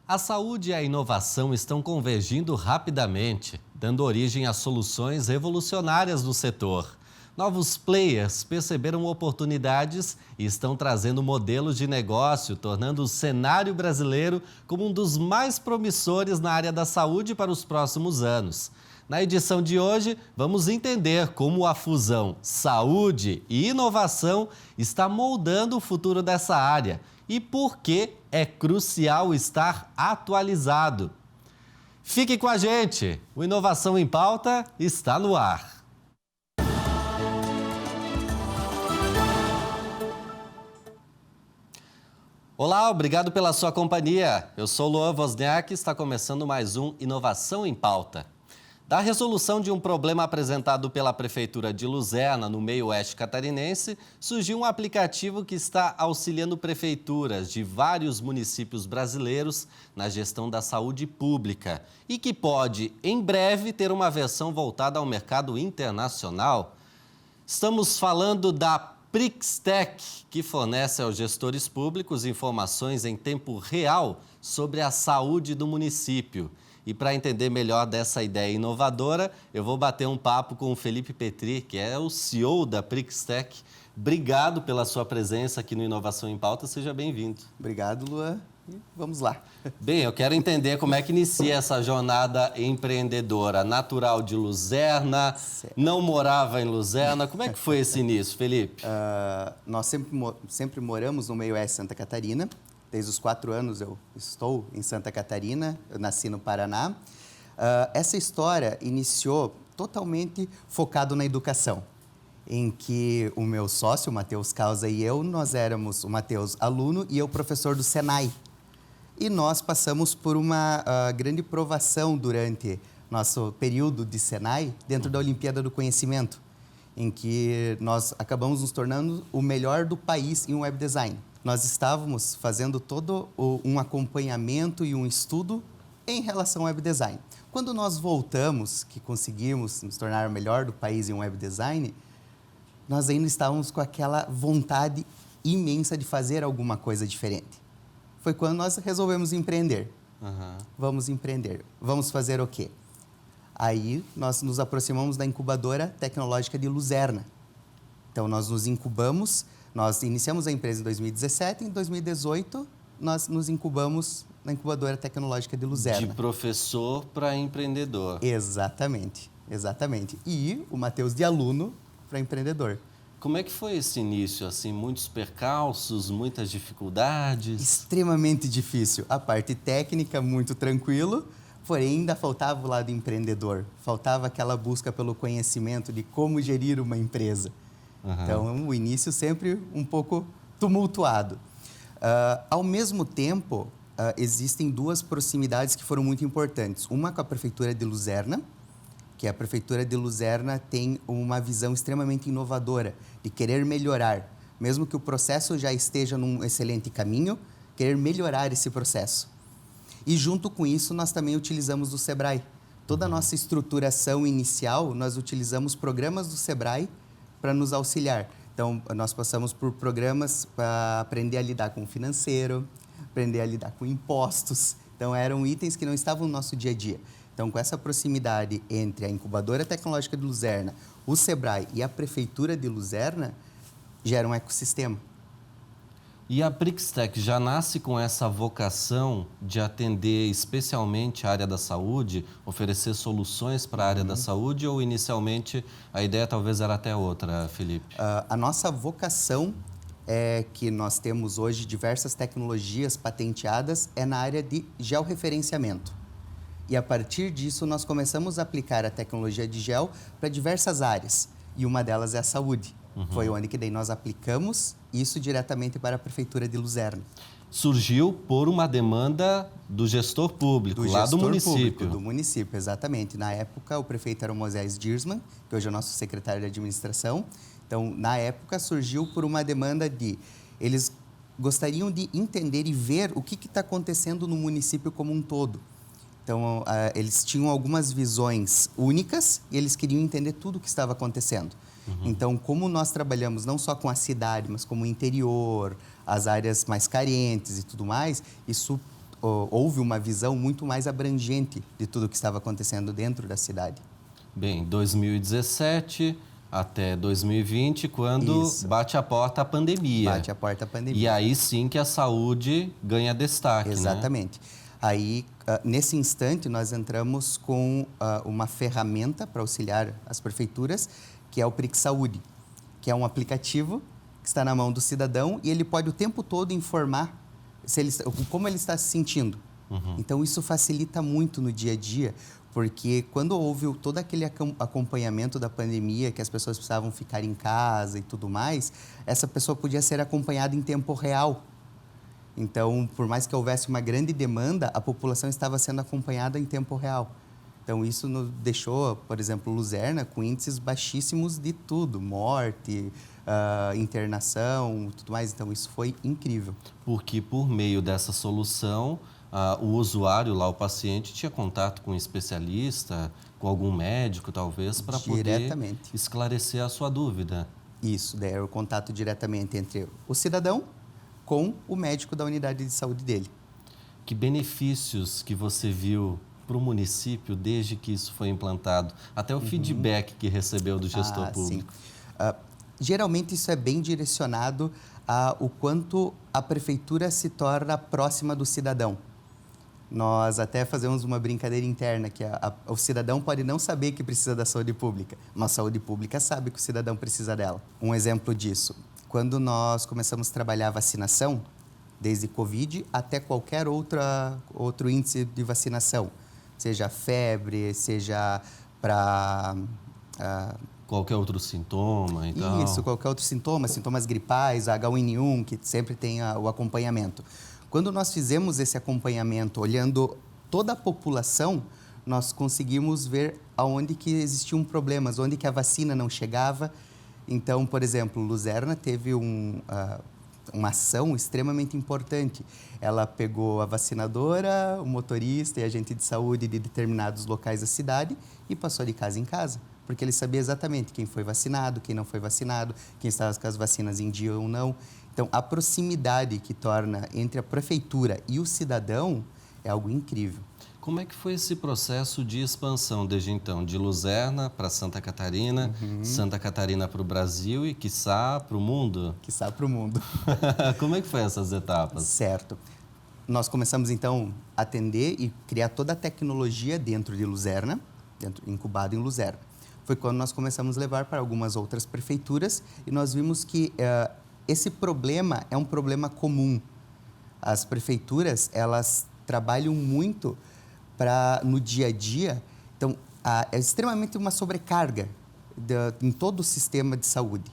A saúde e a inovação estão convergindo rapidamente, dando origem a soluções revolucionárias no setor. Novos players perceberam oportunidades e estão trazendo modelos de negócio, tornando o cenário brasileiro como um dos mais promissores na área da saúde para os próximos anos. Na edição de hoje, vamos entender como a fusão saúde e inovação está moldando o futuro dessa área e por que é crucial estar atualizado. Fique com a gente! O Inovação em Pauta está no ar. Olá, obrigado pela sua companhia. Eu sou Luan Wozniak e está começando mais um Inovação em Pauta. Da resolução de um problema apresentado pela Prefeitura de Luzerna, no meio oeste catarinense, surgiu um aplicativo que está auxiliando prefeituras de vários municípios brasileiros na gestão da saúde pública e que pode, em breve, ter uma versão voltada ao mercado internacional. Estamos falando da Prixtec, que fornece aos gestores públicos informações em tempo real sobre a saúde do município. E para entender melhor dessa ideia inovadora, eu vou bater um papo com o Felipe Petri, que é o CEO da Prixtec. Obrigado pela sua presença aqui no Inovação em Pauta. Seja bem-vindo. Obrigado, Luan. Vamos lá. Bem, eu quero entender como é que inicia essa jornada empreendedora. Natural de Luzerna, não morava em Luzerna. Como é que foi esse início, Felipe? Nós sempre moramos no meio oeste de Santa Catarina. Desde os 4 anos eu estou em Santa Catarina, eu nasci no Paraná. Essa história iniciou totalmente focado na educação, em que o meu sócio, o Matheus Causa, e eu, nós éramos o Matheus aluno e eu professor do Senai. E nós passamos por uma grande provação durante nosso período de Senai dentro da Olimpíada do Conhecimento, em que nós acabamos nos tornando o melhor do país em web design. Nós estávamos fazendo todo um acompanhamento e um estudo em relação ao web design. Quando nós voltamos, que conseguimos nos tornar o melhor do país em web design, nós ainda estávamos com aquela vontade imensa de fazer alguma coisa diferente. Foi quando nós resolvemos empreender. Vamos empreender. Vamos fazer o quê? Aí nós nos aproximamos da incubadora tecnológica de Luzerna. Então nós nos incubamos. Nós iniciamos a empresa em 2017, em 2018 nós nos incubamos na incubadora tecnológica de Luzerna. De professor para empreendedor. Exatamente, exatamente. E o Matheus de aluno para empreendedor. Como é que foi esse início? Assim, muitos percalços, muitas dificuldades? Extremamente difícil. A parte técnica, muito tranquilo, porém ainda faltava o lado empreendedor. Faltava aquela busca pelo conhecimento de como gerir uma empresa. Então, o início sempre um pouco tumultuado. Ao mesmo tempo, existem 2 proximidades que foram muito importantes. Uma com a Prefeitura de Luzerna, que a Prefeitura de Luzerna tem uma visão extremamente inovadora, de querer melhorar. Mesmo que o processo já esteja num excelente caminho, querer melhorar esse processo. E junto com isso, nós também utilizamos o Sebrae. Toda a nossa estruturação inicial, nós utilizamos programas do Sebrae para nos auxiliar. Então, nós passamos por programas para aprender a lidar com o financeiro, aprender a lidar com impostos. Então, eram itens que não estavam no nosso dia a dia. Então, com essa proximidade entre a Incubadora Tecnológica de Luzerna, o Sebrae e a Prefeitura de Luzerna, gera um ecossistema. E a Prixtec já nasce com essa vocação de atender especialmente a área da saúde, oferecer soluções para a área da saúde, ou inicialmente a ideia talvez era até outra, Felipe? A nossa vocação é que nós temos hoje diversas tecnologias patenteadas é na área de georreferenciamento. E a partir disso nós começamos a aplicar a tecnologia de gel para diversas áreas. E uma delas é a saúde. Foi onde que daí nós aplicamos isso diretamente para a Prefeitura de Luzerna. Surgiu por uma demanda do gestor público, lá do município. Do município, exatamente. Na época, o prefeito era o Moisés Dirsman, que hoje é o nosso secretário de administração. Então, na época, surgiu por uma demanda de... Eles gostariam de entender e ver o que está acontecendo no município como um todo. Então, eles tinham algumas visões únicas e eles queriam entender tudo o que estava acontecendo. Então, como nós trabalhamos não só com a cidade, mas como o interior, as áreas mais carentes e tudo mais, isso houve uma visão muito mais abrangente de tudo o que estava acontecendo dentro da cidade. Bem, 2017 até 2020, quando Isso. bate a porta a pandemia. Bate a porta a pandemia. E aí sim que a saúde ganha destaque, Exatamente. Aí, nesse instante, nós entramos com uma ferramenta para auxiliar as prefeituras, que é o PRIC Saúde, que é um aplicativo que está na mão do cidadão e ele pode o tempo todo informar como ele está se sentindo. Então, isso facilita muito no dia a dia, porque quando houve todo aquele acompanhamento da pandemia, que as pessoas precisavam ficar em casa e tudo mais, essa pessoa podia ser acompanhada em tempo real. Então, por mais que houvesse uma grande demanda, a população estava sendo acompanhada em tempo real. Então, isso nos deixou, por exemplo, Luzerna com índices baixíssimos de tudo, morte, internação, tudo mais. Então, isso foi incrível. Porque por meio dessa solução, o usuário lá, o paciente, tinha contato com um especialista, com algum médico, talvez, para poder esclarecer a sua dúvida. Isso, daí era o contato diretamente entre o cidadão com o médico da unidade de saúde dele. Que benefícios que você viu para o município desde que isso foi implantado? Até o feedback que recebeu do gestor público. Sim. Geralmente isso é bem direcionado ao quanto a prefeitura se torna próxima do cidadão. Nós até fazemos uma brincadeira interna, que o cidadão pode não saber que precisa da saúde pública, mas a saúde pública sabe que o cidadão precisa dela. Um exemplo disso, quando nós começamos a trabalhar a vacinação, desde Covid até qualquer outro índice de vacinação, seja febre, seja para... qualquer outro sintoma e tal. Isso, qualquer outro sintoma, sintomas gripais, H1N1, que sempre tem o acompanhamento. Quando nós fizemos esse acompanhamento, olhando toda a população, nós conseguimos ver aonde que existiam problemas, onde que a vacina não chegava. Então, por exemplo, Luzerna teve uma ação extremamente importante. Ela pegou a vacinadora, o motorista e agente de saúde de determinados locais da cidade e passou de casa em casa, porque ele sabia exatamente quem foi vacinado, quem não foi vacinado, quem estava com as vacinas em dia ou não. Então, a proximidade que torna entre a prefeitura e o cidadão é algo incrível. Como é que foi esse processo de expansão desde então, de Luzerna para Santa Catarina, Santa Catarina para o Brasil e, quiçá, para o mundo? Quiçá para o mundo. Como é que foi essas etapas? Certo. Nós começamos, então, a atender e criar toda a tecnologia dentro de Luzerna, incubado em Luzerna. Foi quando nós começamos a levar para algumas outras prefeituras e nós vimos que esse problema é um problema comum. As prefeituras, elas trabalham muito no dia a dia. Então, é extremamente uma sobrecarga em todo o sistema de saúde,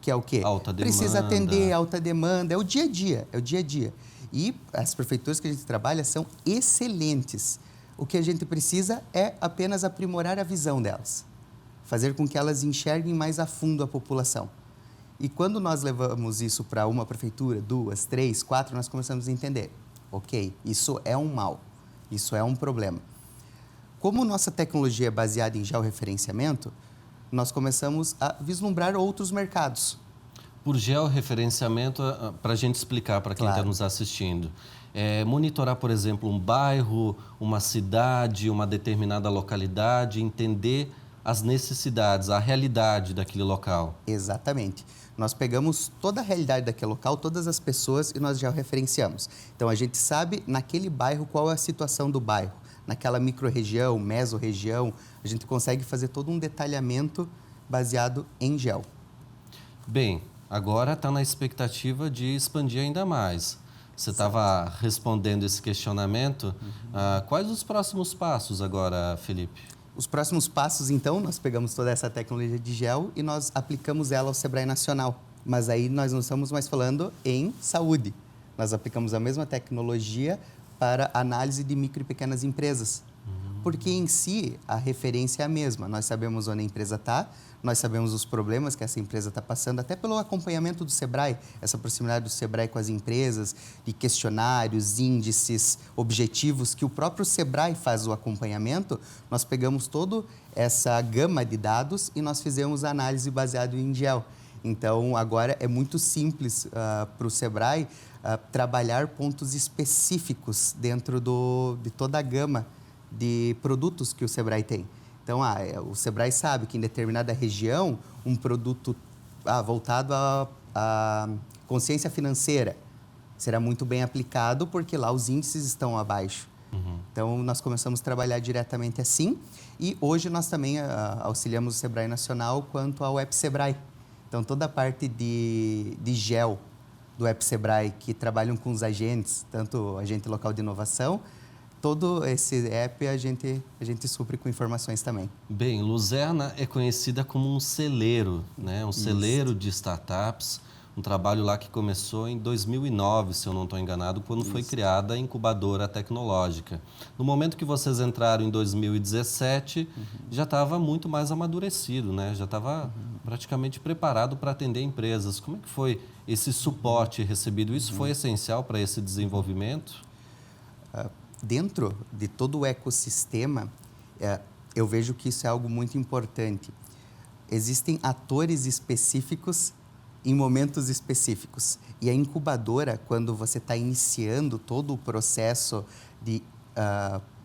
que é o quê? Alta demanda. Precisa atender, alta demanda, é o dia a dia. E as prefeituras que a gente trabalha são excelentes. O que a gente precisa é apenas aprimorar a visão delas, fazer com que elas enxerguem mais a fundo a população. E quando nós levamos isso para uma prefeitura, 2, 3, 4, nós começamos a entender, ok, isso é um mal, isso é um problema. Como nossa tecnologia é baseada em georreferenciamento, nós começamos a vislumbrar outros mercados. Por georreferenciamento, para a gente explicar para quem está nos assistindo, monitorar, por exemplo, um bairro, uma cidade, uma determinada localidade, entender as necessidades, a realidade daquele local. Exatamente. Nós pegamos toda a realidade daquele local, todas as pessoas e nós já referenciamos. Então, a gente sabe naquele bairro qual é a situação do bairro. Naquela micro-região, mesorregião, a gente consegue fazer todo um detalhamento baseado em geo. Bem, agora está na expectativa de expandir ainda mais. Você estava respondendo esse questionamento. Quais os próximos passos agora, Felipe? Os próximos passos, então, nós pegamos toda essa tecnologia de gel e nós aplicamos ela ao Sebrae Nacional. Mas aí nós não estamos mais falando em saúde. Nós aplicamos a mesma tecnologia para análise de micro e pequenas empresas. Porque em si a referência é a mesma. Nós sabemos onde a empresa está, nós sabemos os problemas que essa empresa está passando, até pelo acompanhamento do Sebrae, essa proximidade do Sebrae com as empresas, de questionários, índices, objetivos, que o próprio Sebrae faz o acompanhamento. Nós pegamos toda essa gama de dados e nós fizemos a análise baseada em gel. Então, agora é muito simples para o Sebrae trabalhar pontos específicos dentro de toda a gama de produtos que o Sebrae tem. Então, o Sebrae sabe que em determinada região, um produto voltado à consciência financeira será muito bem aplicado, porque lá os índices estão abaixo. Então, nós começamos a trabalhar diretamente assim. E hoje nós também auxiliamos o Sebrae Nacional quanto ao App Sebrae. Então, toda a parte de gel do App Sebrae, que trabalham com os agentes, tanto o agente local de inovação, todo esse app a gente supre com informações também. Bem, Luzerna é conhecida como um celeiro, né? Um celeiro de startups. Um trabalho lá que começou em 2009, se eu não estou enganado, quando foi criada a incubadora tecnológica. No momento que vocês entraram em 2017, já estava muito mais amadurecido, né? Já estava praticamente preparado para atender empresas. Como é que foi esse suporte recebido? Isso foi essencial para esse desenvolvimento? Dentro de todo o ecossistema, eu vejo que isso é algo muito importante. Existem atores específicos em momentos específicos. E a incubadora, quando você está iniciando todo o processo de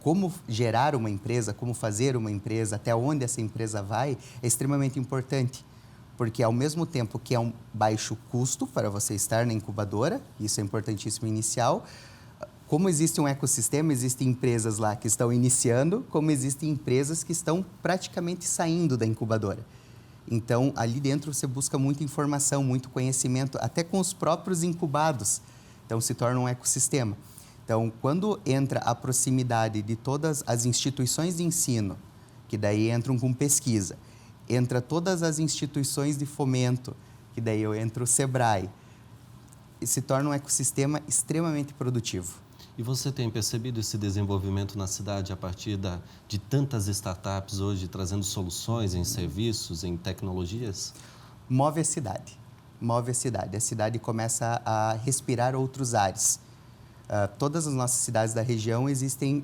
como gerar uma empresa, como fazer uma empresa, até onde essa empresa vai, é extremamente importante. Porque, ao mesmo tempo que é um baixo custo para você estar na incubadora, isso é importantíssimo inicial, como existe um ecossistema, existem empresas lá que estão iniciando, como existem empresas que estão praticamente saindo da incubadora. Então, ali dentro você busca muita informação, muito conhecimento, até com os próprios incubados. Então, se torna um ecossistema. Então, quando entra a proximidade de todas as instituições de ensino, que daí entram com pesquisa, entra todas as instituições de fomento, que daí eu entro o Sebrae, e se torna um ecossistema extremamente produtivo. E você tem percebido esse desenvolvimento na cidade a partir de tantas startups hoje trazendo soluções em serviços, em tecnologias? Move a cidade. Move a cidade. A cidade começa a respirar outros ares. Todas as nossas cidades da região existem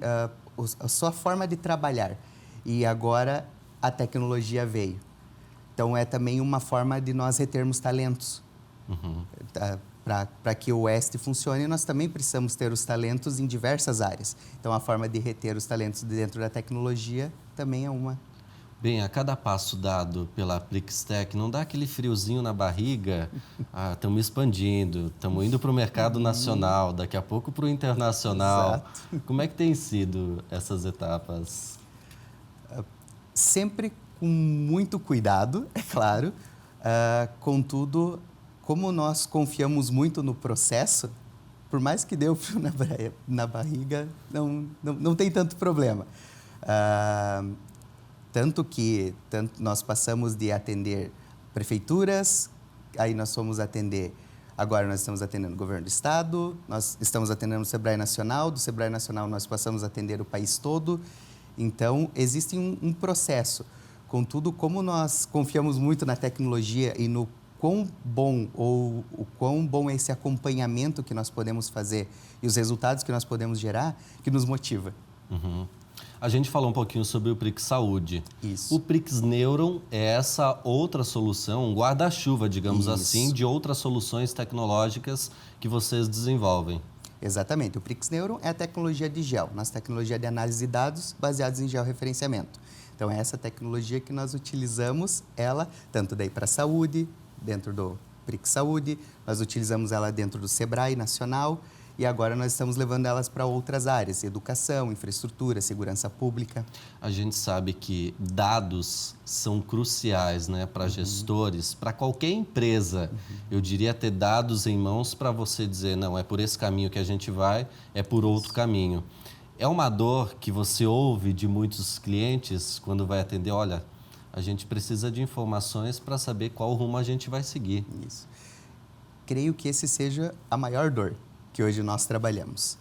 a sua forma de trabalhar. E agora a tecnologia veio. Então, é também uma forma de nós retermos talentos. Para que o Oeste funcione, nós também precisamos ter os talentos em diversas áreas. Então, a forma de reter os talentos dentro da tecnologia também é uma. Bem, a cada passo dado pela Prixtec, não dá aquele friozinho na barriga? Estamos expandindo, estamos indo para o mercado nacional, daqui a pouco para o internacional. Exato. Como é que tem sido essas etapas? Sempre com muito cuidado, é claro. Contudo, como nós confiamos muito no processo, por mais que dê o frio na barriga, não tem tanto problema. Tanto que nós passamos de atender prefeituras, aí nós fomos atender, agora nós estamos atendendo o governo do estado, nós estamos atendendo o Sebrae Nacional, do Sebrae Nacional nós passamos a atender o país todo. Então, existe um processo. Contudo, como nós confiamos muito na tecnologia e no quão bom é esse acompanhamento que nós podemos fazer e os resultados que nós podemos gerar, que nos motiva. A gente falou um pouquinho sobre o Prix Saúde. Isso. O Prix Neuron é essa outra solução, um guarda-chuva, digamos assim, de outras soluções tecnológicas que vocês desenvolvem. Exatamente. O Prix Neuron é a tecnologia de gel, nossa tecnologia de análise de dados baseados em georreferenciamento. Então, é essa tecnologia que nós utilizamos, ela, tanto daí para a saúde, dentro do Prix Saúde, nós utilizamos ela dentro do Sebrae Nacional e agora nós estamos levando elas para outras áreas, educação, infraestrutura, segurança pública. A gente sabe que dados são cruciais, né, para gestores, para qualquer empresa. Eu diria ter dados em mãos para você dizer, não, é por esse caminho que a gente vai, é por outro caminho. É uma dor que você ouve de muitos clientes quando vai atender, olha, a gente precisa de informações para saber qual rumo a gente vai seguir. Isso. Creio que esse seja a maior dor que hoje nós trabalhamos.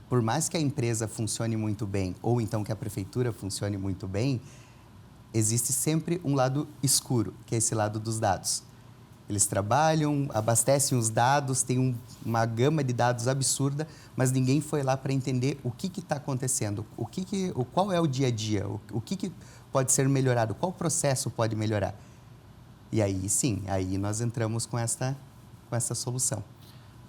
Por mais que a empresa funcione muito bem, ou então que a prefeitura funcione muito bem, existe sempre um lado escuro, que é esse lado dos dados. Eles trabalham, abastecem os dados, tem uma gama de dados absurda, mas ninguém foi lá para entender o que está acontecendo, qual é o dia a dia, o que pode ser melhorado, qual processo pode melhorar. E aí, sim, aí nós entramos com essa solução.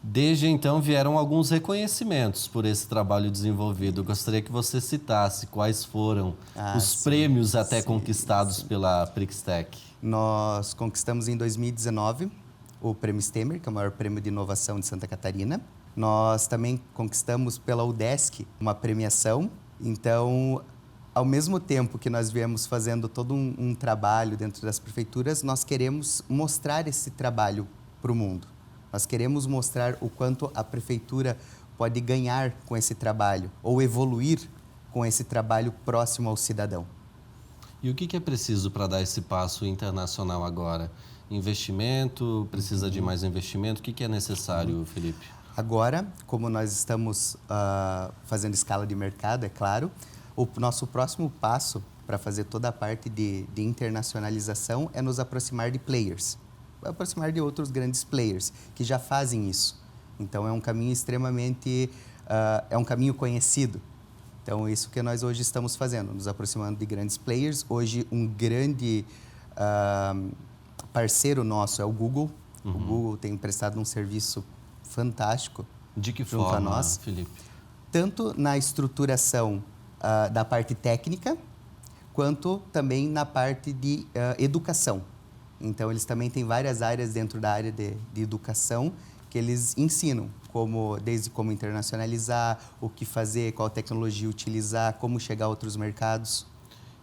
Desde então vieram alguns reconhecimentos por esse trabalho desenvolvido. Eu gostaria que você citasse quais foram os prêmios até conquistados pela Prixtec. Nós conquistamos em 2019 o Prêmio Stemer, que é o maior prêmio de inovação de Santa Catarina. Nós também conquistamos pela UDESC uma premiação. Então, ao mesmo tempo que nós viemos fazendo todo um trabalho dentro das prefeituras, nós queremos mostrar esse trabalho para o mundo. Nós queremos mostrar o quanto a prefeitura pode ganhar com esse trabalho ou evoluir com esse trabalho próximo ao cidadão. E o que é preciso para dar esse passo internacional agora? Investimento? Precisa de mais investimento? O que é necessário, Felipe? Agora, como nós estamos fazendo escala de mercado, é claro, o nosso próximo passo para fazer toda a parte de internacionalização é nos aproximar de players. Aproximar de outros grandes players que já fazem isso. Então, é um caminho extremamente... é um caminho conhecido. Então, isso que nós hoje estamos fazendo, nos aproximando de grandes players. Hoje, um grande parceiro nosso é o Google. O Google tem prestado um serviço fantástico. De que junto forma, a nós, Felipe? Tanto na estruturação da parte técnica, quanto também na parte de educação. Então, eles também têm várias áreas dentro da área de educação que eles ensinam, desde como internacionalizar, o que fazer, qual tecnologia utilizar, como chegar a outros mercados.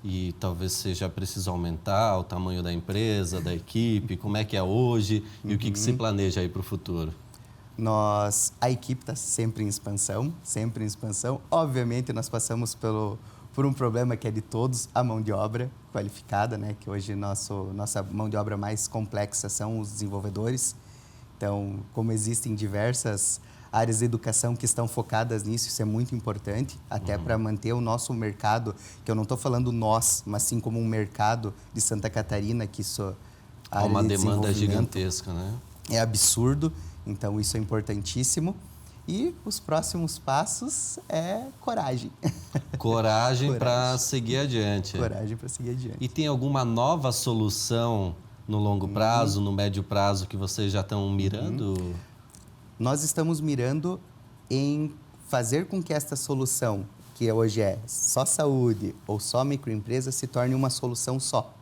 E talvez seja preciso aumentar o tamanho da empresa, da equipe, como é que é hoje e o que se planeja aí para o futuro? A equipe está sempre em expansão, sempre em expansão. Obviamente, nós passamos por um problema que é de todos, a mão de obra qualificada, né? Que hoje nossa mão de obra mais complexa são os desenvolvedores. Então, como existem diversas áreas de educação que estão focadas nisso, isso é muito importante, até para manter o nosso mercado, que eu não estou falando nós, mas sim como um mercado de Santa Catarina, que isso... Há uma demanda gigantesca, né? É absurdo, então isso é importantíssimo. E os próximos passos é coragem. Coragem para seguir adiante. Coragem para seguir adiante. E tem alguma nova solução no longo prazo, no médio prazo, que vocês já estão mirando? Nós estamos mirando em fazer com que esta solução, que hoje é só saúde ou só microempresa, se torne uma solução só.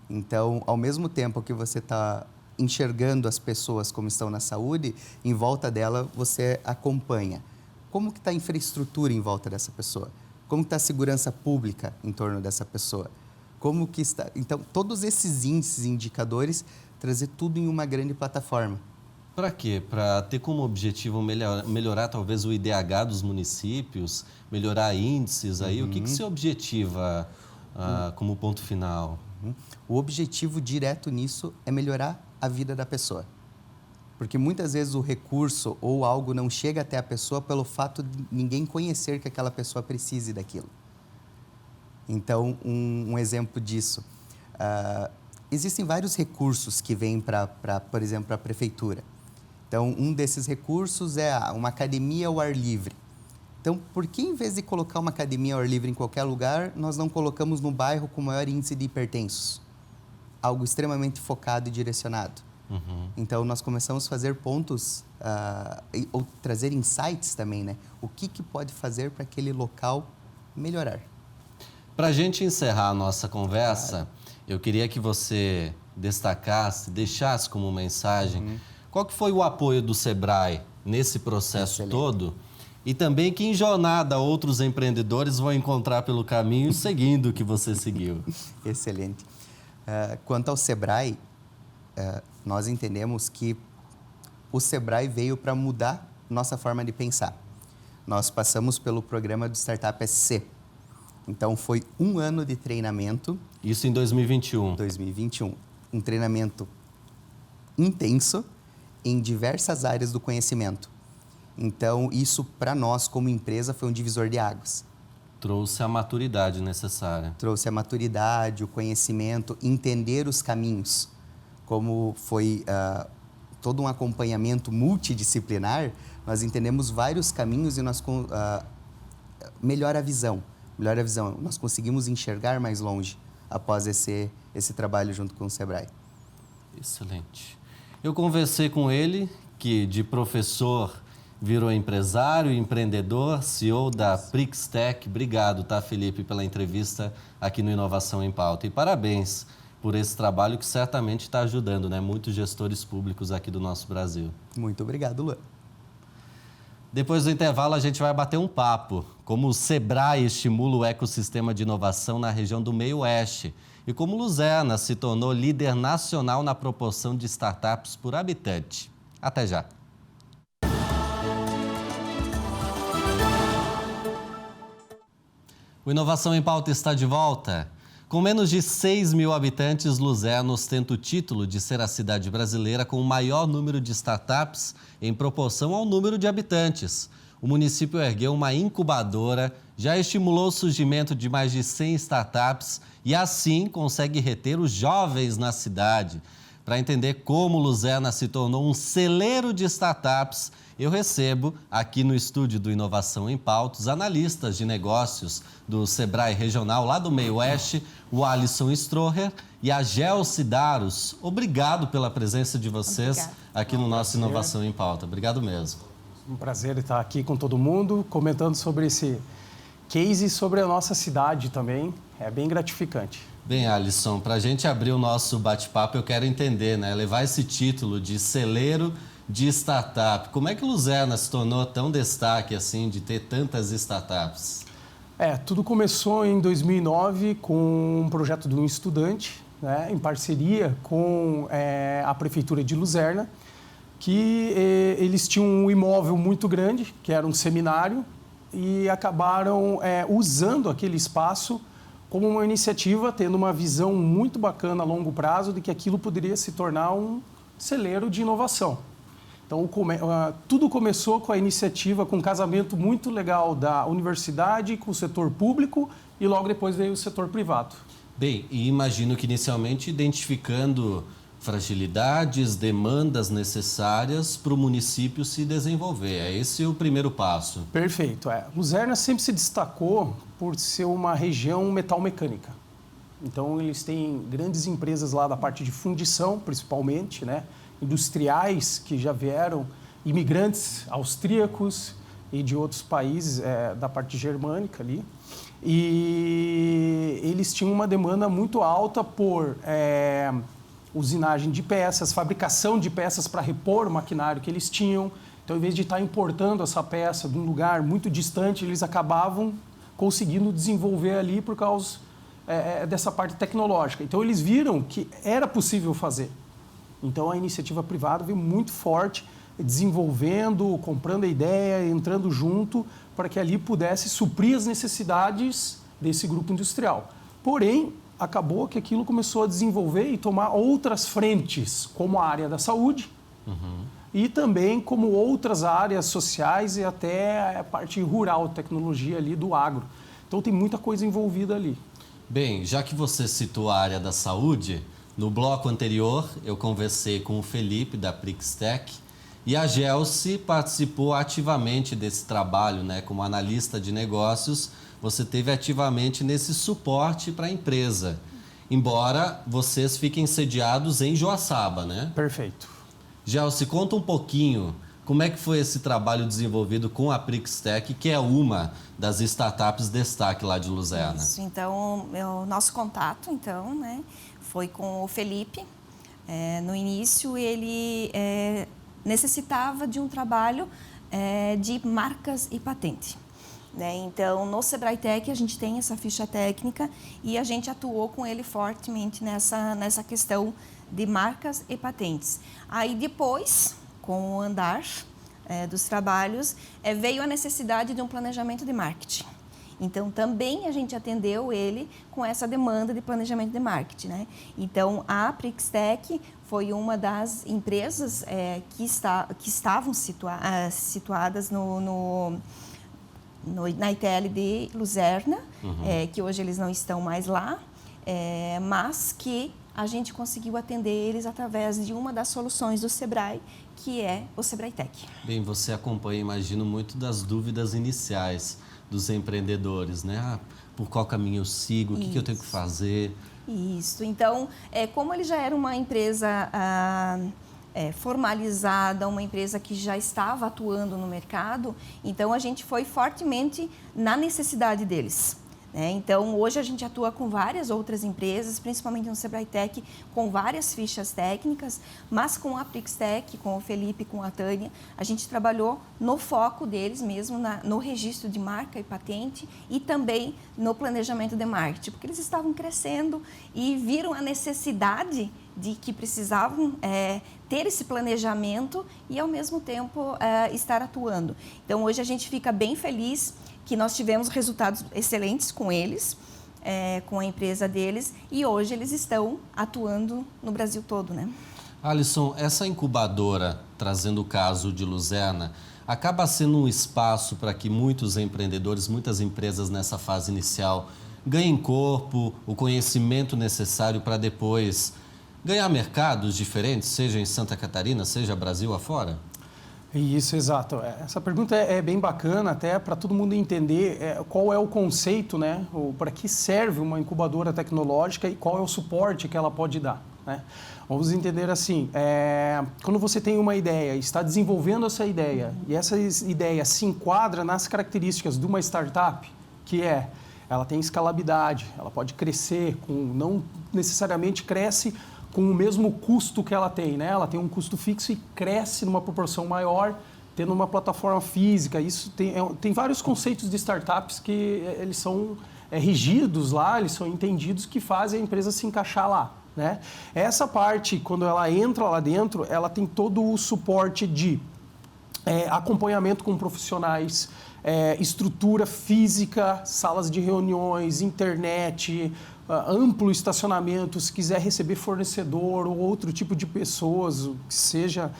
Então, ao mesmo tempo que você está enxergando as pessoas como estão na saúde, em volta dela você acompanha. Como que está a infraestrutura em volta dessa pessoa? Como está a segurança pública em torno dessa pessoa? Como que está... Então, todos esses índices e indicadores, trazer tudo em uma grande plataforma. Para quê? Para ter como objetivo melhorar talvez o IDH dos municípios, melhorar índices aí? O que se objetiva como ponto final? O objetivo direto nisso é melhorar a vida da pessoa. Porque muitas vezes o recurso ou algo não chega até a pessoa pelo fato de ninguém conhecer que aquela pessoa precise daquilo. Então, um exemplo disso. Existem vários recursos que vêm por exemplo, para a prefeitura. Então, um desses recursos é uma academia ao ar livre. Então, por que em vez de colocar uma academia ao ar livre em qualquer lugar, nós não colocamos no bairro com maior índice de hipertensos? Algo extremamente focado e direcionado. Então, nós começamos a fazer pontos, ou trazer insights também, né? O que pode fazer para aquele local melhorar. Para a gente encerrar a nossa conversa, eu queria que você destacasse, deixasse como mensagem, qual que foi o apoio do Sebrae nesse processo todo e também que em jornada outros empreendedores vão encontrar pelo caminho seguindo o que você seguiu. Excelente. Quanto ao Sebrae, nós entendemos que o Sebrae veio para mudar nossa forma de pensar. Nós passamos pelo programa do Startup SC. Então, foi 1 ano de treinamento. Isso em 2021. 2021. Um treinamento intenso em diversas áreas do conhecimento. Então, isso para nós, como empresa, foi um divisor de águas. Trouxe a maturidade necessária. Trouxe a maturidade, o conhecimento, entender os caminhos. Como foi todo um acompanhamento multidisciplinar, nós entendemos vários caminhos e nós melhora a visão. Melhora a visão. Nós conseguimos enxergar mais longe após esse trabalho junto com o Sebrae. Excelente. Eu conversei com ele, que de professor virou empresário, empreendedor, CEO da Prixtec. Obrigado, tá, Felipe, pela entrevista aqui no Inovação em Pauta. E parabéns por esse trabalho que certamente está ajudando, né, muitos gestores públicos aqui do nosso Brasil. Muito obrigado, Luan. Depois do intervalo, a gente vai bater um papo, como o Sebrae estimula o ecossistema de inovação na região do Meio-Oeste e como Luzerna se tornou líder nacional na proporção de startups por habitante. Até já. O Inovação em Pauta está de volta. Com menos de 6 mil habitantes, Luzerna ostenta o título de ser a cidade brasileira com o maior número de startups em proporção ao número de habitantes. O município ergueu uma incubadora, já estimulou o surgimento de mais de 100 startups e, assim, consegue reter os jovens na cidade. Para entender como Luzerna se tornou um celeiro de startups, eu recebo aqui no estúdio do Inovação em Pauta os analistas de negócios do Sebrae Regional lá do Meio-Oeste, o Alisson Stroher e a Gelsi Daros. Obrigado pela presença de vocês aqui no nosso Inovação em Pauta. Obrigado mesmo. Um prazer estar aqui com todo mundo, comentando sobre esse case e sobre a nossa cidade também. É bem gratificante. Bem, Alisson, para a gente abrir o nosso bate-papo, eu quero entender, né? Levar esse título de celeiro de startup. Como é que Luzerna se tornou tão destaque assim de ter tantas startups? Tudo começou em 2009 com um projeto de um estudante, né, em parceria com a Prefeitura de Luzerna, que eles tinham um imóvel muito grande, que era um seminário, e acabaram usando aquele espaço como uma iniciativa, tendo uma visão muito bacana a longo prazo de que aquilo poderia se tornar um celeiro de inovação. Então, tudo começou com a iniciativa, com um casamento muito legal da universidade com o setor público e logo depois veio o setor privado. Bem, e imagino que inicialmente identificando fragilidades, demandas necessárias para o município se desenvolver. É esse o primeiro passo. Perfeito. Luzerna sempre se destacou por ser uma região metal-mecânica. Então, eles têm grandes empresas lá da parte de fundição, principalmente, né? Industriais que já vieram, imigrantes austríacos e de outros países da parte germânica ali. E eles tinham uma demanda muito alta por usinagem de peças, fabricação de peças para repor o maquinário que eles tinham. Então, em vez de estar importando essa peça de um lugar muito distante, eles acabavam conseguindo desenvolver ali por causa dessa parte tecnológica. Então, eles viram que era possível fazer. Então, a iniciativa privada veio muito forte, desenvolvendo, comprando a ideia, entrando junto, para que ali pudesse suprir as necessidades desse grupo industrial. Porém, acabou que aquilo começou a desenvolver e tomar outras frentes, como a área da saúde, e também como outras áreas sociais e até a parte rural, tecnologia ali do agro. Então, tem muita coisa envolvida ali. Bem, já que você citou a área da saúde, no bloco anterior eu conversei com o Felipe da Prixtec e a Gelsi participou ativamente desse trabalho, né? Como analista de negócios, você teve ativamente nesse suporte para a empresa, embora vocês fiquem sediados em Joaçaba, né? Perfeito. Gelsi, conta um pouquinho como é que foi esse trabalho desenvolvido com a Prixtec, que é uma das startups destaque lá de Luzerna. Isso, então, o nosso contato, então, né, foi com o Felipe. No início, ele necessitava de um trabalho de marcas e patente. Né? Então, no Sebrae Tech, a gente tem essa ficha técnica e a gente atuou com ele fortemente nessa questão de marcas e patentes. Aí, depois, com o andar dos trabalhos, veio a necessidade de um planejamento de marketing. Então, também a gente atendeu ele com essa demanda de planejamento de marketing, né? Então, a Prixtec foi uma das empresas que estavam situadas na ITL de Luzerna, que hoje eles não estão mais lá, mas que a gente conseguiu atender eles através de uma das soluções do Sebrae, que é o Sebrae Tech. Bem, você acompanha, imagino, muito das dúvidas iniciais dos empreendedores, né? Por qual caminho eu sigo? O que eu tenho que fazer? Isso. Então, como ele já era uma empresa formalizada, uma empresa que já estava atuando no mercado, então a gente foi fortemente na necessidade deles. Então, hoje a gente atua com várias outras empresas, principalmente no Sebrae Tech, com várias fichas técnicas, mas com a Prixtec, com o Felipe, com a Tânia, a gente trabalhou no foco deles mesmo, no registro de marca e patente e também no planejamento de marketing, porque eles estavam crescendo e viram a necessidade de que precisavam ter esse planejamento e, ao mesmo tempo, estar atuando. Então, hoje a gente fica bem feliz que nós tivemos resultados excelentes com eles, com a empresa deles, e hoje eles estão atuando no Brasil todo, né? Alisson, essa incubadora, trazendo o caso de Luzerna, acaba sendo um espaço para que muitos empreendedores, muitas empresas nessa fase inicial ganhem corpo, o conhecimento necessário para depois ganhar mercados diferentes, seja em Santa Catarina, seja Brasil afora? Isso, exato. Essa pergunta é bem bacana até para todo mundo entender qual é o conceito, né? Para que serve uma incubadora tecnológica e qual é o suporte que ela pode dar, né? Vamos entender assim, quando você tem uma ideia, está desenvolvendo essa ideia e essa ideia se enquadra nas características de uma startup, que ela tem escalabilidade, ela pode crescer, não necessariamente cresce com o mesmo custo que ela tem, né? Ela tem um custo fixo e cresce numa proporção maior, tendo uma plataforma física. Isso tem vários conceitos de startups que eles são rigidos lá, eles são entendidos que fazem a empresa se encaixar lá, né? Essa parte, quando ela entra lá dentro, ela tem todo o suporte de acompanhamento com profissionais, estrutura física, salas de reuniões, internet, amplo estacionamento, se quiser receber fornecedor ou outro tipo de pessoas, que seja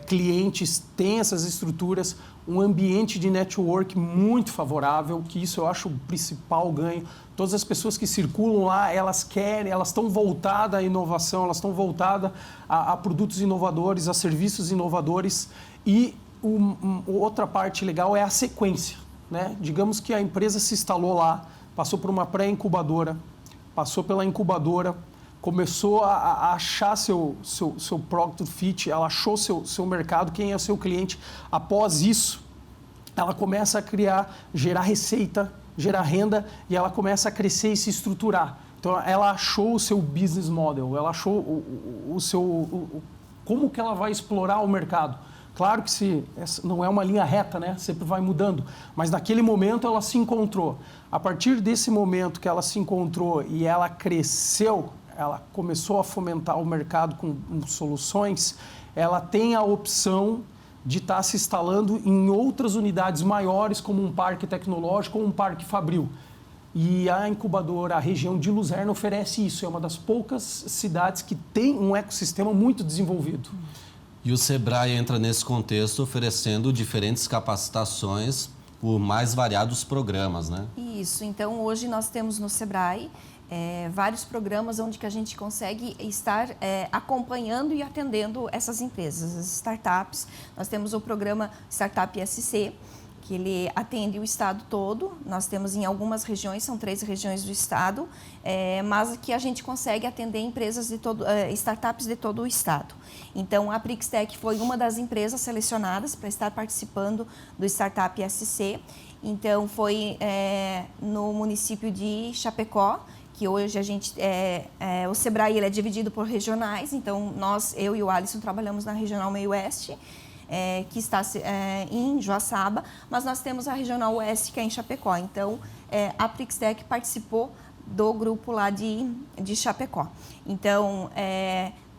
clientes, tem essas estruturas, um ambiente de network muito favorável, que isso eu acho o principal ganho. Todas as pessoas que circulam lá, elas estão voltadas à inovação, elas estão voltadas a produtos inovadores, a serviços inovadores. E outra parte legal é a sequência, né? Digamos que a empresa se instalou lá, passou por uma pré-incubadora, passou pela incubadora, começou a achar seu product fit, ela achou seu mercado, quem é o seu cliente. Após isso, ela começa a gerar receita, gerar renda e ela começa a crescer e se estruturar. Então, ela achou o seu business model, ela achou como que ela vai explorar o mercado. Claro que não é uma linha reta, né? Sempre vai mudando, mas naquele momento ela se encontrou. A partir desse momento que ela se encontrou e ela cresceu, ela começou a fomentar o mercado com soluções, ela tem a opção de estar se instalando em outras unidades maiores, como um parque tecnológico ou um parque fabril. E a incubadora, a região de Luzerna, oferece isso. É uma das poucas cidades que tem um ecossistema muito desenvolvido. E o Sebrae entra nesse contexto oferecendo diferentes capacitações por mais variados programas, né? Isso. Então, hoje nós temos no Sebrae vários programas onde que a gente consegue estar acompanhando e atendendo essas empresas, as startups. Nós temos o programa Startup SC, que ele atende o estado todo. Nós temos em algumas regiões, são 3 regiões do estado, mas que a gente consegue atender empresas startups de todo o estado. Então, a Prixtec foi uma das empresas selecionadas para estar participando do Startup SC. Então, foi no município de Chapecó, que hoje a gente, o Sebrae ele é dividido por regionais. Então, eu e o Alisson trabalhamos na Regional Meio Oeste, que está em Joaçaba, mas nós temos a Regional Oeste, que é em Chapecó. Então, a Prixtec participou do grupo lá de Chapecó. Então,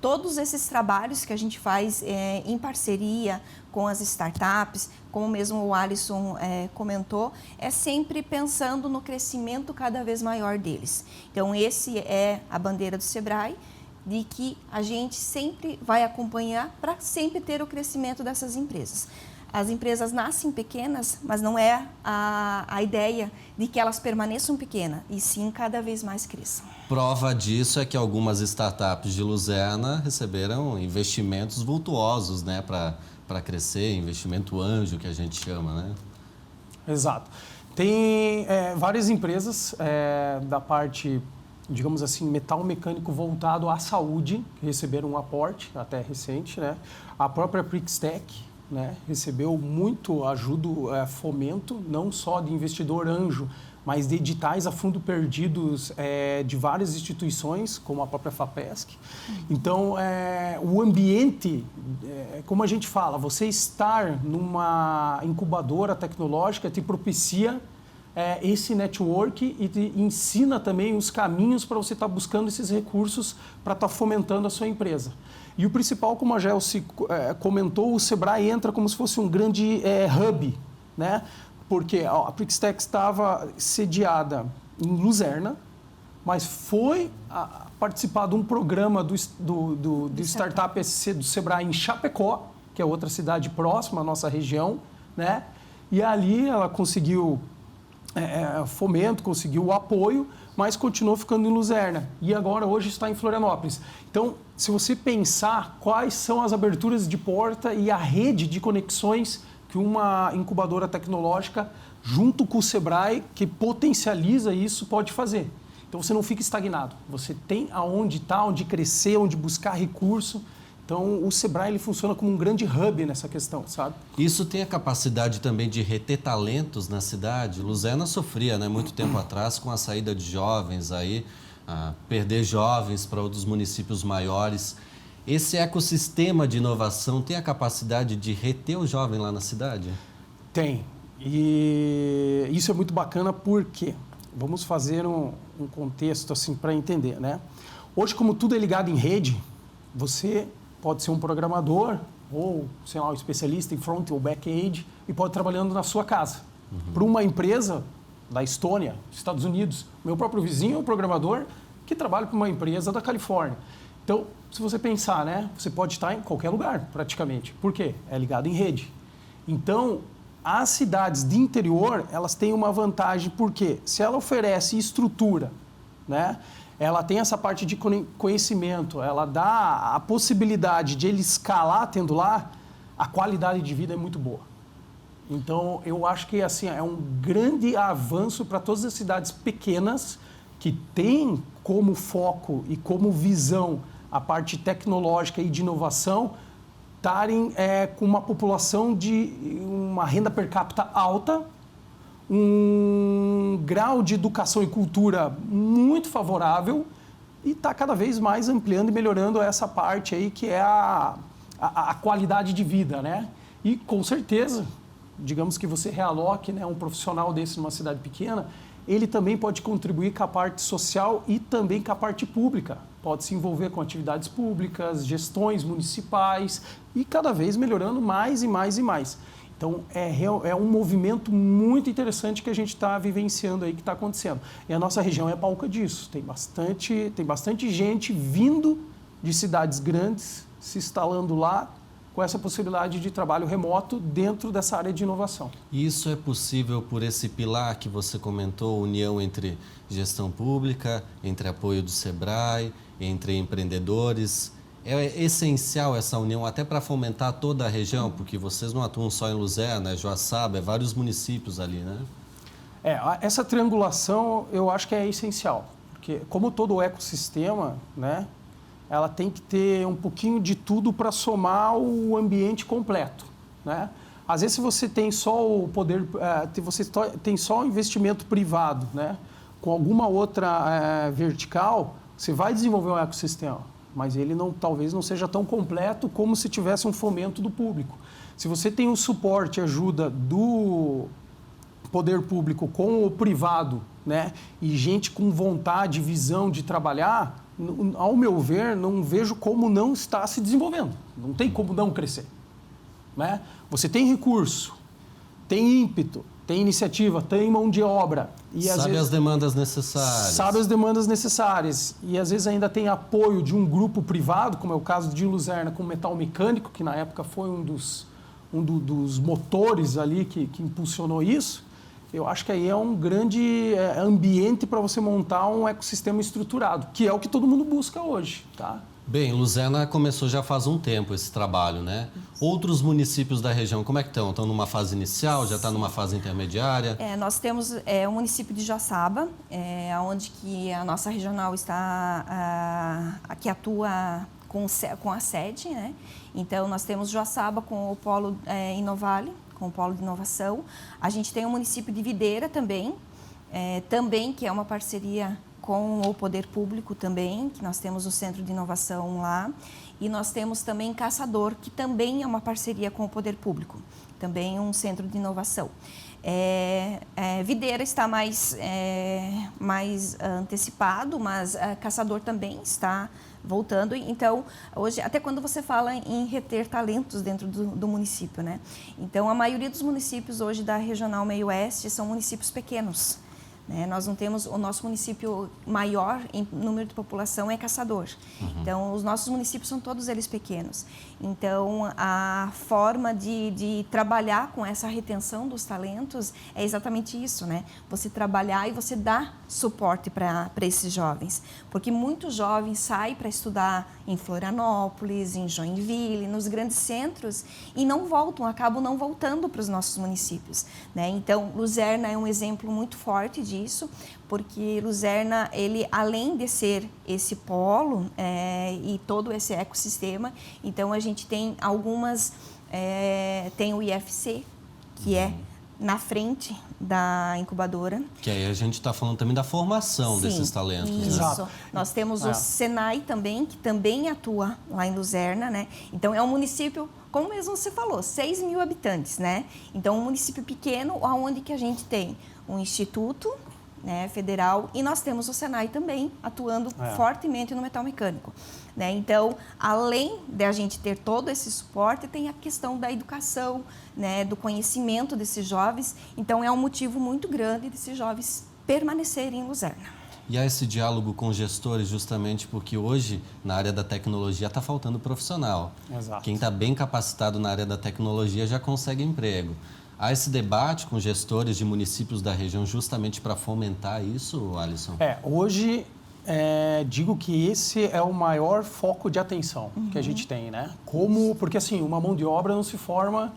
todos esses trabalhos que a gente faz em parceria com as startups, como mesmo o Alisson comentou, é sempre pensando no crescimento cada vez maior deles. Então, esse é a bandeira do Sebrae, de que a gente sempre vai acompanhar para sempre ter o crescimento dessas empresas. As empresas nascem pequenas, mas não é a ideia de que elas permaneçam pequenas, e sim cada vez mais cresçam. Prova disso é que algumas startups de Luzerna receberam investimentos vultuosos, né, para crescer, investimento anjo, que a gente chama, né? Exato. Tem várias empresas da parte digamos assim, metal mecânico voltado à saúde, que receberam um aporte até recente, né? A própria Prixtec, né, recebeu muito ajuda, fomento, não só de investidor anjo, mas de editais a fundo perdidos de várias instituições, como a própria FAPESC. Então, o ambiente, como a gente fala, você estar numa incubadora tecnológica te propicia esse network e te ensina também os caminhos para você estar buscando esses recursos para estar fomentando a sua empresa. E o principal, como a Gelsi comentou, o Sebrae entra como se fosse um grande hub, né? Porque a Prixtec estava sediada em Luzerna, mas foi participar de um programa do Startup SC do Sebrae em Chapecó, que é outra cidade próxima à nossa região, né? E ali ela conseguiu fomento, conseguiu o apoio, mas continuou ficando em Luzerna. E agora, hoje, está em Florianópolis. Então, se você pensar quais são as aberturas de porta e a rede de conexões que uma incubadora tecnológica, junto com o Sebrae, que potencializa isso, pode fazer. Então, você não fica estagnado. Você tem aonde estar, onde crescer, onde buscar recurso. Então, o Sebrae ele funciona como um grande hub nessa questão, sabe? Isso tem a capacidade também de reter talentos na cidade? Luzerna sofria, né, muito tempo atrás com a saída de jovens aí, perder jovens para outros municípios maiores. Esse ecossistema de inovação tem a capacidade de reter o jovem lá na cidade? Tem. E isso é muito bacana porque vamos fazer um contexto assim para entender, né? Hoje, como tudo é ligado em rede, você pode ser um programador ou, sei lá, um especialista em front ou back-end e pode ir trabalhando na sua casa. Para uma empresa da Estônia, Estados Unidos, meu próprio vizinho é um programador que trabalha para uma empresa da Califórnia. Então, se você pensar, né, você pode estar em qualquer lugar, praticamente. Por quê? É ligado em rede. Então, as cidades de interior, elas têm uma vantagem, porque se ela oferece estrutura, né, ela tem essa parte de conhecimento, ela dá a possibilidade de ele escalar tendo lá, a qualidade de vida é muito boa. Então, eu acho que assim, é um grande avanço para todas as cidades pequenas que têm como foco e como visão a parte tecnológica e de inovação, estarem com uma população de uma renda per capita alta, um grau de educação e cultura muito favorável e está cada vez mais ampliando e melhorando essa parte aí que é a qualidade de vida, né? E com certeza, digamos que você realoque, né, um profissional desse numa cidade pequena, ele também pode contribuir com a parte social e também com a parte pública. Pode se envolver com atividades públicas, gestões municipais e cada vez melhorando mais e mais e mais. Então, é um movimento muito interessante que a gente está vivenciando aí, que está acontecendo. E a nossa região é palco disso. Tem bastante gente vindo de cidades grandes, se instalando lá, com essa possibilidade de trabalho remoto dentro dessa área de inovação. E isso é possível por esse pilar que você comentou, união entre gestão pública, entre apoio do Sebrae, entre empreendedores. É essencial essa união até para fomentar toda a região, porque vocês não atuam só em Luzerna, Joaçaba, vários municípios ali, né? Essa triangulação eu acho que é essencial, porque como todo o ecossistema, né, ela tem que ter um pouquinho de tudo para somar o ambiente completo, né? Às vezes, se você tem só o poder, você tem só o investimento privado, né, com alguma outra vertical, você vai desenvolver um ecossistema, mas ele talvez não seja tão completo como se tivesse um fomento do público. Se você tem o suporte e ajuda do poder público com o privado, né, e gente com vontade, visão de trabalhar, ao meu ver, não vejo como não está se desenvolvendo. Não tem como não crescer, né? Você tem recurso, tem ímpeto, tem iniciativa, tem mão de obra. E sabe as demandas necessárias. Sabe as demandas necessárias. E às vezes ainda tem apoio de um grupo privado, como é o caso de Luzerna com metal mecânico, que na época foi um dos motores ali que impulsionou isso. Eu acho que aí é um grande ambiente para você montar um ecossistema estruturado, que é o que todo mundo busca hoje, tá? Bem, Luzerna começou já faz um tempo esse trabalho, né? Outros municípios da região, como é que estão? Estão numa fase inicial, já está numa fase intermediária? Nós temos o município de Joaçaba, onde que a nossa regional está, que atua com a sede, né? Então, nós temos Joaçaba com o polo Inovale, com o polo de inovação. A gente tem o município de Videira também, que é uma parceria com o poder público também, que nós temos o centro de inovação lá. E nós temos também Caçador, que também é uma parceria com o poder público, também um centro de inovação. Videira está mais antecipado, mas Caçador também está voltando. Então, hoje, até quando você fala em reter talentos dentro do município, né? Então, a maioria dos municípios hoje da Regional Meio-Oeste são municípios pequenos. Nós não temos, o nosso município maior em número de população é Caçador. Então, os nossos municípios são todos eles pequenos. Então, a forma de trabalhar com essa retenção dos talentos é exatamente isso, né? Você trabalhar e você dar suporte para esses jovens. Porque muitos jovens saem para estudar em Florianópolis, em Joinville, nos grandes centros e não voltam, acabam não voltando para os nossos municípios, né? Então, Luzerna é um exemplo muito forte disso, porque Luzerna, ele além de ser esse polo e todo esse ecossistema, então a gente tem algumas, tem o IFC, que é na frente da incubadora. Que aí a gente está falando também da formação desses talentos. Isso. Né? Exato. Nós temos o Senai também, que também atua lá em Luzerna, né? Então, é um município, como mesmo você falou, 6.000 habitantes, né? Então, um município pequeno, onde que a gente tem um instituto, né, federal, e nós temos o Senai também atuando fortemente no metal mecânico, né? Então, além de a gente ter todo esse suporte, tem a questão da educação, né, do conhecimento desses jovens. Então, é um motivo muito grande desses jovens permanecerem em Luzerna. E há esse diálogo com gestores justamente porque hoje, na área da tecnologia, está faltando profissional. Exato. Quem está bem capacitado na área da tecnologia já consegue emprego. Há esse debate com gestores de municípios da região justamente para fomentar isso, Alisson? Hoje, digo que esse é o maior foco de atenção que a gente tem, né? Porque assim, uma mão de obra não se forma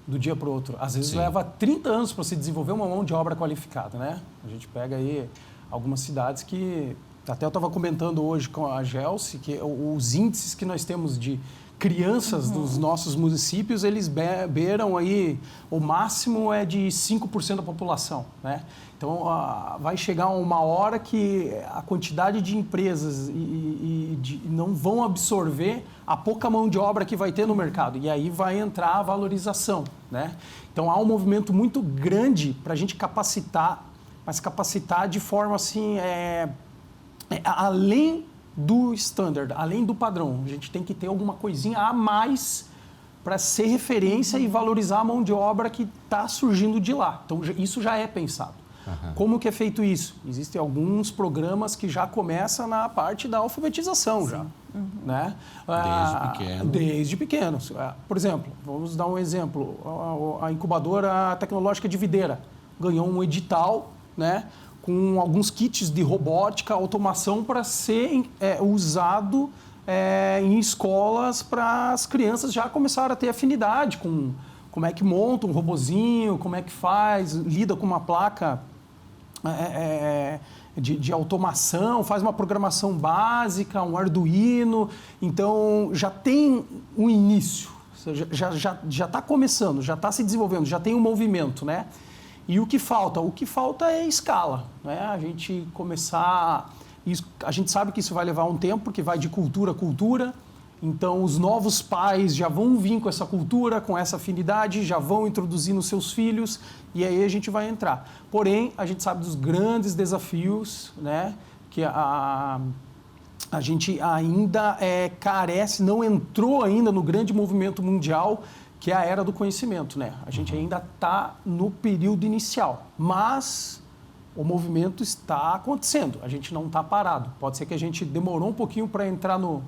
do dia para o outro. Às vezes leva 30 anos para se desenvolver uma mão de obra qualificada, né? A gente pega aí algumas cidades que... Até eu estava comentando hoje com a Gelsi que os índices que nós temos de crianças dos nossos municípios, eles beiram aí, o máximo é de 5% da população, né? Então, vai chegar uma hora que a quantidade de empresas não vão absorver a pouca mão de obra que vai ter no mercado. E aí vai entrar a valorização, né? Então, há um movimento muito grande para a gente capacitar, mas capacitar de forma assim, além do standard, além do padrão. A gente tem que ter alguma coisinha a mais para ser referência e valorizar a mão de obra que está surgindo de lá. Então, isso já é pensado. Como que é feito isso? Existem alguns programas que já começam na parte da alfabetização já. Né? Desde pequeno. Desde pequenos. Por exemplo, vamos dar um exemplo. A incubadora tecnológica de Videira ganhou um edital, né, com alguns kits de robótica, automação para ser usado em escolas para as crianças já começarem a ter afinidade com como é que monta um robozinho, como é que faz, lida com uma placa de automação, faz uma programação básica, um Arduino. Então, já tem um início, já está começando, já está se desenvolvendo, já tem um movimento, né? E o que falta? O que falta é escala, né? A gente começar... A gente sabe que isso vai levar um tempo, porque vai de cultura a cultura. Então, os novos pais já vão vir com essa cultura, com essa afinidade, já vão introduzir nos seus filhos, e aí a gente vai entrar. Porém, a gente sabe dos grandes desafios, né? Que a gente ainda carece, não entrou ainda no grande movimento mundial, que é a era do conhecimento, né? A gente ainda está no período inicial, mas o movimento está acontecendo, a gente não está parado. Pode ser que a gente demorou um pouquinho para entrar no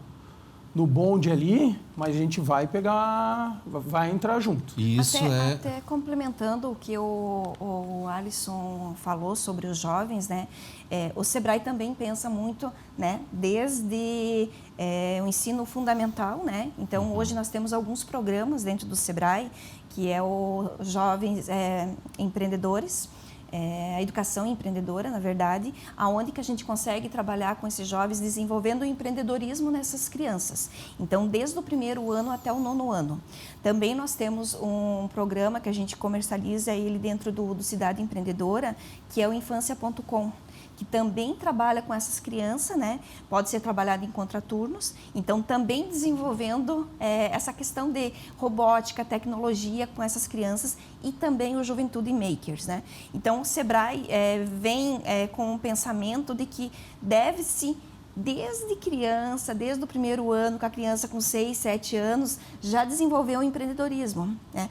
no bonde ali, mas a gente vai entrar junto. Isso Até complementando o que o Alisson falou sobre os jovens, né? O Sebrae também pensa muito, né? Desde o ensino fundamental, né? Então, hoje nós temos alguns programas dentro do Sebrae, que é o Jovens Empreendedores, a educação empreendedora, na verdade, aonde que a gente consegue trabalhar com esses jovens desenvolvendo o empreendedorismo nessas crianças. Então, desde o 1º ano até o 9º ano. Também nós temos um programa que a gente comercializa ele dentro do Cidade Empreendedora, que é o infância.com, que também trabalha com essas crianças, né? Pode ser trabalhado em contraturnos, então também desenvolvendo essa questão de robótica, tecnologia com essas crianças e também o Juventude Makers, né? Então o Sebrae vem com um pensamento de que deve-se, desde criança, desde o 1º ano, com a criança com 6, 7 anos, já desenvolveu o empreendedorismo, né?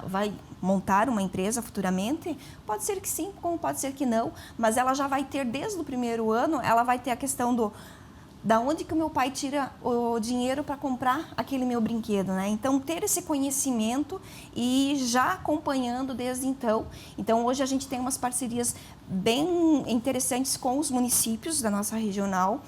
Vai montar uma empresa futuramente? Pode ser que sim, como pode ser que não, mas ela já vai ter, desde o 1º ano, ela vai ter a questão da onde que o meu pai tira o dinheiro para comprar aquele meu brinquedo, né? Então, ter esse conhecimento e já acompanhando desde então. Então, hoje a gente tem umas parcerias bem interessantes com os municípios da nossa regional,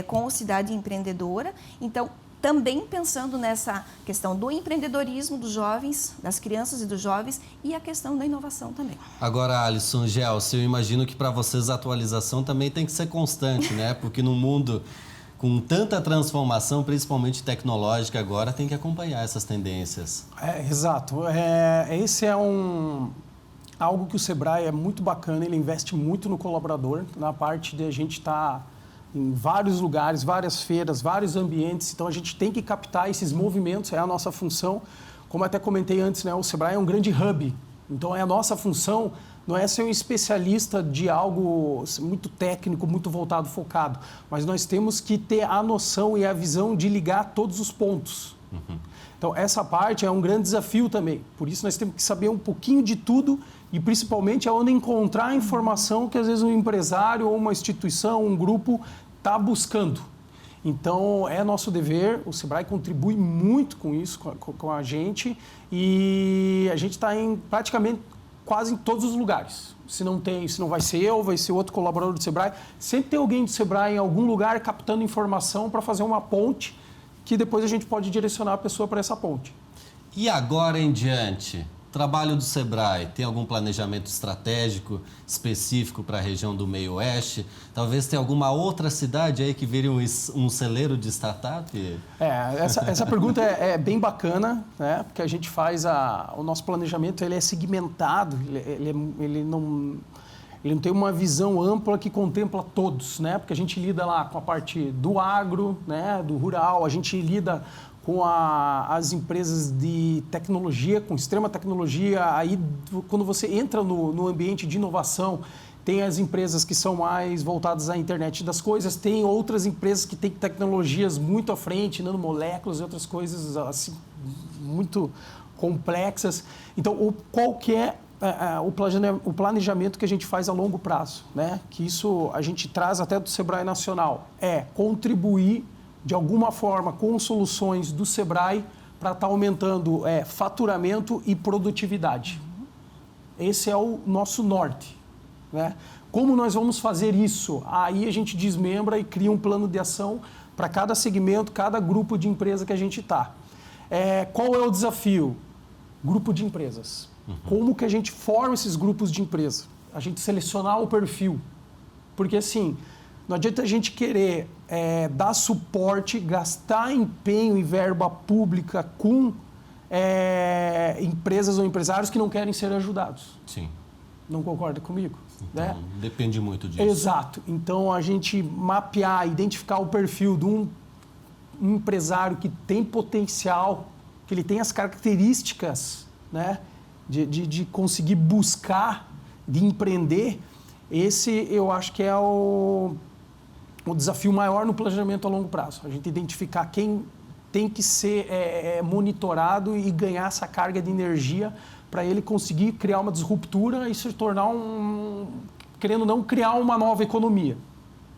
com o Cidade Empreendedora. Então, também pensando nessa questão do empreendedorismo dos jovens, das crianças e dos jovens, e a questão da inovação também. Agora, Alisson, Gelson, eu imagino que para vocês a atualização também tem que ser constante, né? Porque no mundo com tanta transformação, principalmente tecnológica agora, tem que acompanhar essas tendências. Exato. Esse é algo que o Sebrae é muito bacana, ele investe muito no colaborador, na parte de a gente estar em vários lugares, várias feiras, vários ambientes, então a gente tem que captar esses movimentos, é a nossa função. Como até comentei antes, né, o Sebrae é um grande hub, então a nossa função não é ser um especialista de algo muito técnico, muito voltado, focado, mas nós temos que ter a noção e a visão de ligar todos os pontos. Então, essa parte é um grande desafio também. Por isso, nós temos que saber um pouquinho de tudo e, principalmente, aonde encontrar a informação que, às vezes, um empresário ou uma instituição, um grupo está buscando. Então, é nosso dever, o Sebrae contribui muito com isso, com a gente, e a gente está em praticamente quase em todos os lugares. Se não vai ser eu, vai ser outro colaborador do Sebrae. Sempre tem alguém do Sebrae em algum lugar captando informação para fazer uma ponte que depois a gente pode direcionar a pessoa para essa ponte. E agora em diante, trabalho do Sebrae, tem algum planejamento estratégico específico para a região do Meio-Oeste? Talvez tenha alguma outra cidade aí que vire um celeiro de startup? Essa pergunta é bem bacana, né? Porque a gente faz o nosso planejamento, ele é segmentado, ele não tem uma visão ampla que contempla todos, né? Porque a gente lida lá com a parte do agro, né? Do rural, a gente lida com as empresas de tecnologia, com extrema tecnologia. Aí, quando você entra no ambiente de inovação, tem as empresas que são mais voltadas à internet das coisas, tem outras empresas que têm tecnologias muito à frente, nanomoléculas e outras coisas assim, muito complexas. Então, qual que é o planejamento que a gente faz a longo prazo, né? Que isso a gente traz até do Sebrae Nacional, contribuir de alguma forma com soluções do Sebrae para estar aumentando faturamento e produtividade. Esse é o nosso norte, né? Como nós vamos fazer isso? Aí a gente desmembra e cria um plano de ação para cada segmento, cada grupo de empresa que a gente está. Qual é o desafio? Grupo de empresas. Como que a gente forma esses grupos de empresa? A gente selecionar o perfil. Porque assim, não adianta a gente querer dar suporte, gastar empenho e verba pública com empresas ou empresários que não querem ser ajudados. Sim. Não concorda comigo? Então, né? Depende muito disso. Exato. Então, a gente mapear, identificar o perfil de um empresário que tem potencial, que ele tem as características, né, de conseguir buscar, de empreender, esse eu acho que é o desafio maior no planejamento a longo prazo. A gente identificar quem tem que ser monitorado e ganhar essa carga de energia para ele conseguir criar uma disruptura e se tornar querendo não criar uma nova economia,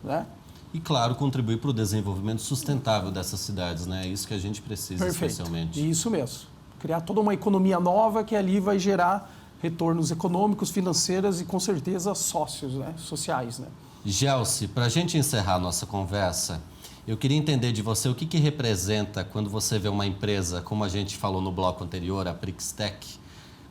né? E, claro, contribuir para o desenvolvimento sustentável dessas cidades, né? É isso que a gente precisa, Perfeito. especialmente. Isso mesmo. Criar toda uma economia nova que ali vai gerar retornos econômicos, financeiros e, com certeza, sociais, né? Gelsi, para a gente encerrar a nossa conversa, eu queria entender de você o que representa quando você vê uma empresa, como a gente falou no bloco anterior, a Prixtec,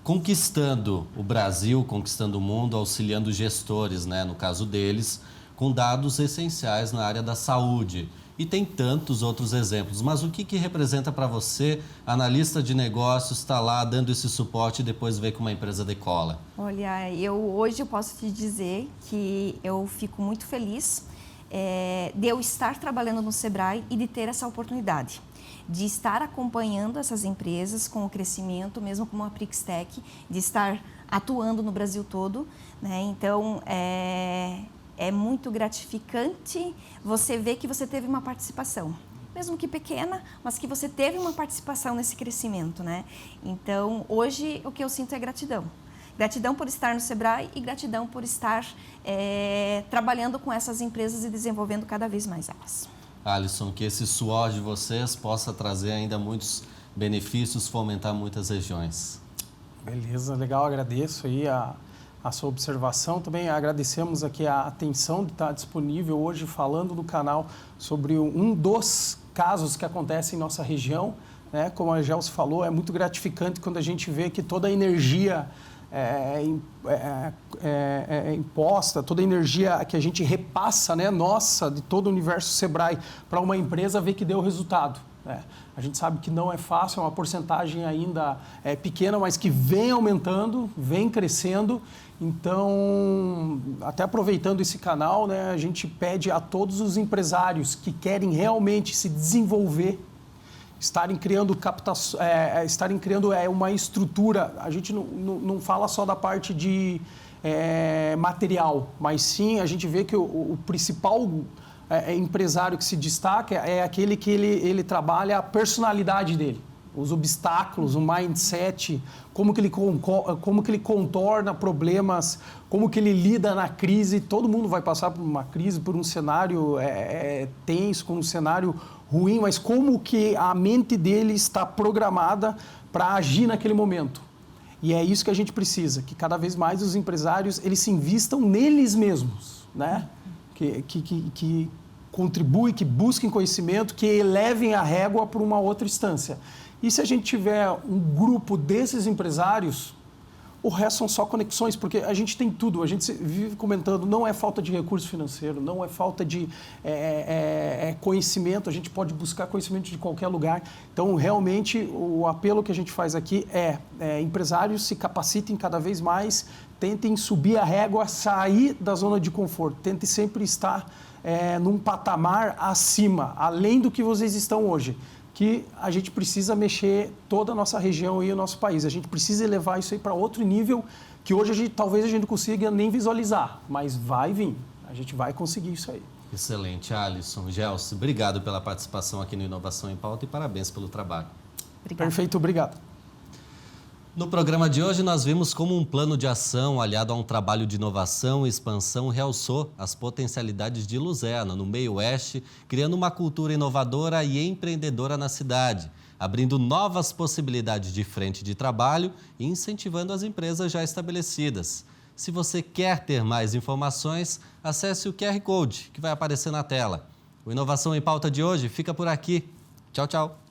conquistando o Brasil, conquistando o mundo, auxiliando gestores, né, no caso deles, com dados essenciais na área da saúde. E tem tantos outros exemplos, mas o que representa para você, analista de negócios, estar lá dando esse suporte e depois ver que uma empresa decola? Olha, hoje eu posso te dizer que eu fico muito feliz de eu estar trabalhando no Sebrae e de ter essa oportunidade de estar acompanhando essas empresas com o crescimento, mesmo como a Prixtec, de estar atuando no Brasil todo, né? Então, é muito gratificante você ver que você teve uma participação, mesmo que pequena, mas que você teve uma participação nesse crescimento, né? Então, hoje, o que eu sinto é gratidão. Gratidão por estar no Sebrae e gratidão por estar trabalhando com essas empresas e desenvolvendo cada vez mais elas. Alisson, que esse suor de vocês possa trazer ainda muitos benefícios, fomentar muitas regiões. Beleza, legal, agradeço aí a sua observação. Também agradecemos aqui a atenção de estar disponível hoje falando no canal sobre um dos casos que acontecem em nossa região, né? Como a Gelsi falou, é muito gratificante quando a gente vê que toda a energia imposta, toda a energia que a gente repassa, né, nossa, de todo o universo Sebrae para uma empresa, ver que deu resultado, né? A gente sabe que não é fácil, é uma porcentagem ainda pequena, mas que vem aumentando, vem crescendo. Então, até aproveitando esse canal, né, a gente pede a todos os empresários que querem realmente se desenvolver, estarem criando uma estrutura. A gente não fala só da parte de material, mas sim a gente vê que o principal empresário que se destaca é aquele que ele trabalha a personalidade dele, os obstáculos, o mindset, como que ele contorna problemas, como que ele lida na crise. Todo mundo vai passar por uma crise, por um cenário tenso, por um cenário ruim, mas como que a mente dele está programada para agir naquele momento. E é isso que a gente precisa, que cada vez mais os empresários eles se invistam neles mesmos, né? Que contribuem, que busquem conhecimento, que elevem a régua para uma outra instância. E se a gente tiver um grupo desses empresários, o resto são só conexões, porque a gente tem tudo. A gente vive comentando, não é falta de recurso financeiro, não é falta de conhecimento, a gente pode buscar conhecimento de qualquer lugar. Então, realmente, o apelo que a gente faz aqui empresários se capacitem cada vez mais, tentem subir a régua, sair da zona de conforto, tentem sempre estar num patamar acima, além do que vocês estão hoje, que a gente precisa mexer toda a nossa região e o nosso país. A gente precisa elevar isso aí para outro nível que hoje talvez a gente não consiga nem visualizar, mas vai vir, a gente vai conseguir isso aí. Excelente, Alisson. Gelsi, obrigado pela participação aqui no Inovação em Pauta e parabéns pelo trabalho. Obrigada. Perfeito, obrigado. No programa de hoje, nós vimos como um plano de ação aliado a um trabalho de inovação e expansão realçou as potencialidades de Luzerna, no meio oeste, criando uma cultura inovadora e empreendedora na cidade, abrindo novas possibilidades de frente de trabalho e incentivando as empresas já estabelecidas. Se você quer ter mais informações, acesse o QR Code que vai aparecer na tela. O Inovação em Pauta de hoje fica por aqui. Tchau, tchau.